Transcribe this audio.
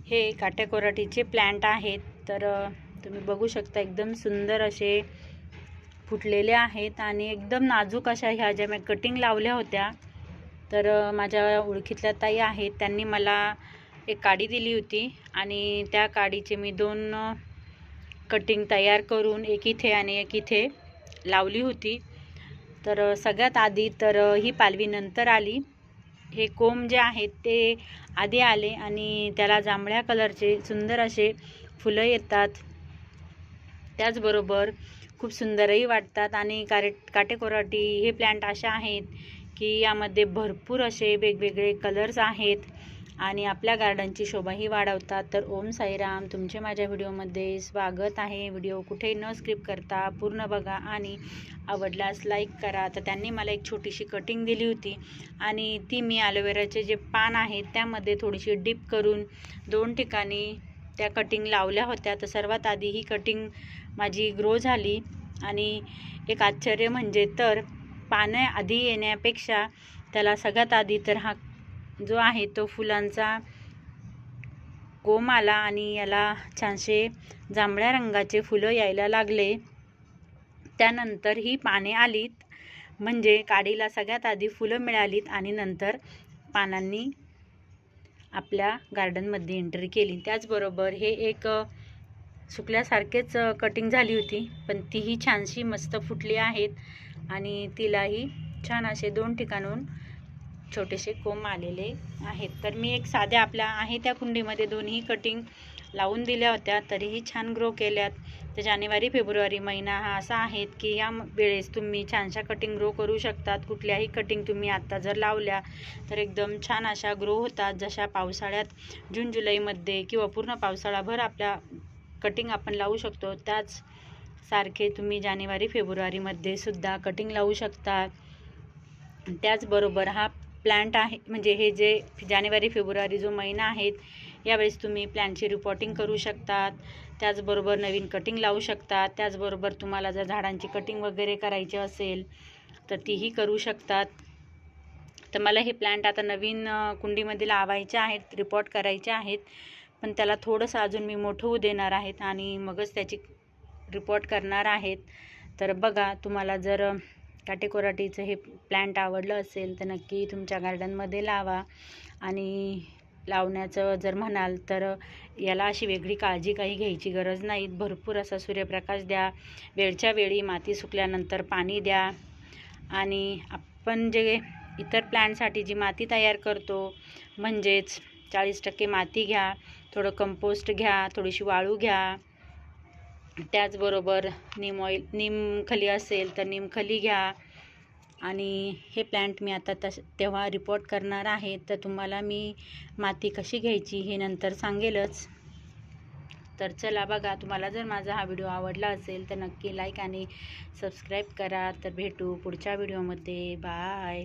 हे काटेकोराटीचे प्लांट आहेत। तर तुम्ही बघू शकता एकदम सुंदर असे फुटलेले आहेत आणि एकदम नाजूक अशा ह्या ज्या मी कटिंग लावल्या होत्या, तर माझ्या ओळखीतल्या ताई आहेत, त्यांनी मला एक काडी दिली होती आणि त्या काडीचे मी 2 कटिंग तयार करून एक इथे आणि एक इथे लावली होती। तर सगळ्यात आधी तर ही पालवी नंतर आली। हे कोंब जे आहेत ते आधी आले आणि त्याला जांभळ्या कलरचे सुंदर असे फुलं येतात। त्याचबरोबर खूप सुंदरही वाटतात आणि काटेकोराटी हे प्लांट अशा आहेत की यामध्ये भरपूर असे वेगवेगळे कलर्स आहेत आणि आपल्या गार्डनची शोभाही वाढवतात। तर ओम साईराम, तुमचे माझ्या व्हिडिओमध्ये स्वागत आहे। व्हिडिओ कुठेही न स्किप करता पूर्ण बघा आणि आवडल्यास लाईक करा। तर त्यांनी मला एक छोटीशी कटिंग दिली होती आणि ती मी ॲलोवेराचे जे पान आहेत त्यामध्ये थोडीशी डिप करून 2 ठिकाणी त्या कटिंग लावल्या होत्या। तर सर्वात आधी ही कटिंग माझी ग्रो झाली आणि एक आश्चर्य म्हणजे तर पानं आधी येण्यापेक्षा त्याला सगळ्यात आधी तर हा जो आहे तो फुलांचा कोंब आला आणि याला छानसे जांभळ्या रंगाचे फुलं यायला लागले। त्यानंतर ही पाने आलीत, म्हणजे काडीला सगळ्यात आधी फुलं मिळालीत आणि नंतर पानांनी आपल्या गार्डनमध्ये एंट्री केली। त्याचबरोबर हे एक सुकल्यासारखेच कटिंग झाली होती, पण तीही छानशी मस्त फुटली आहेत आणि तिलाही छान असे 2 ठिकाणून छोटेसे कोंब आलेले आहेत। तर मी एक साध्या आपल्या आहे त्या कुंडीमध्ये दोन्ही कटिंग लावून दिल्या होत्या, तरीही छान ग्रो केल्यात। तर जानेवारी फेब्रुवारी महिना हा असा आहे की या वेळेस तुम्ही छानशा कटिंग ग्रो करू शकतात। कुठल्याही कटिंग तुम्ही आत्ता जर लावल्या तर एकदम छान अशा ग्रो होतात, जशा पावसाळ्यात जून जुलैमध्ये किंवा पूर्ण पावसाळाभर आपल्या कटिंग आपण लावू शकतो, त्याच सारखे तुम्ही जानेवारी फेब्रुवारीमध्ये सुद्धा कटिंग लावू शकता। त्याचबरोबर हा प्लांट आहे, म्हणजे हे जे जानेवारी फेब्रुवारी जो महिना आहे यावेळेस तुम्ही प्लांटची रिपॉटिंग करू शकतात, त्याचबरोबर नवीन कटिंग लावू शकतात। त्याचबरोबर तुम्हाला जर झाडांची कटिंग वगैरे करायची असेल तर तीही करू शकतात। तर मला हे प्लांट आता नवीन कुंडीमध्ये लावायचे आहेत, रिपॉट करायचे आहेत, पण त्याला थोडंसं अजून मी मोठं होऊ देणार आहेत आणि मगच त्याची रिपॉट करणार आहेत। तर बघा, तुम्हाला जर काटेकोराटीचं हे प्लांट आवडलं असेल तर नक्की तुमच्या गार्डनमध्ये लावा। आणि लावण्याचं जर म्हणाल तर याला अशी वेगळी काळजी काही घ्यायची गरज नाही। भरपूर असा सूर्यप्रकाश द्या, वेळच्या वेळी माती सुकल्यानंतर पाणी द्या आणि आपण जे इतर प्लांटसाठी जी माती तयार करतो, म्हणजेच 40% माती घ्या, थोडं कंपोस्ट घ्या, थोडीशी वाळू घ्या, त्याचबरोबर नीमखली असेल तर नीमखली घ्या आणि हे प्लांट मी आता तेव्हा रिपॉट करणार आहे। तर तुम्हाला मी माती कशी घ्यायची हे नंतर सांगेलच। तर चला बघा, तुम्हाला जर माझा हा व्हिडिओ आवडला असेल तर नक्की लाईक आणि सबस्क्राईब करा। तर भेटू पुढच्या व्हिडिओमध्ये, बाय।